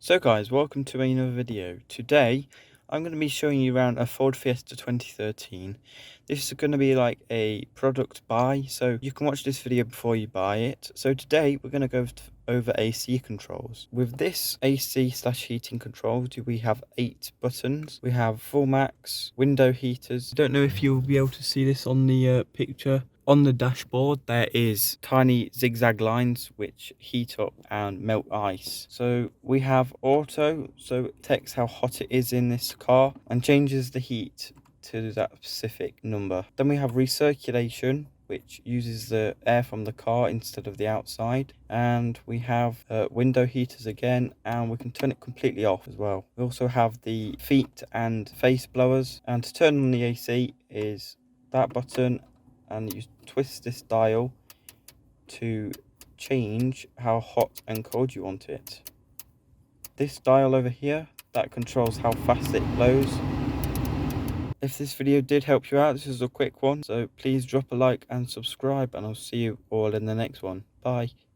So guys, welcome to another video. Today, I'm going to be showing you around a Ford Fiesta 2013. This is going to be like a product buy, so you can watch this video before you buy it. So today, we're going to go over AC controls. With this AC/heating control, we have 8 buttons. We have full max, window heaters. I don't know if you'll be able to see this on the picture. On the dashboard, there is tiny zigzag lines which heat up and melt ice. So we have auto, so it detects how hot it is in this car and changes the heat to that specific number. Then we have recirculation, which uses the air from the car instead of the outside. And we have window heaters again, and we can turn it completely off as well. We also have the feet and face blowers, and to turn on the AC is that button, and you twist this dial to change how hot and cold you want it. This dial over here, that controls how fast it blows. If this video did help you out, this is a quick one, so please drop a like and subscribe, and I'll see you all in the next one. Bye.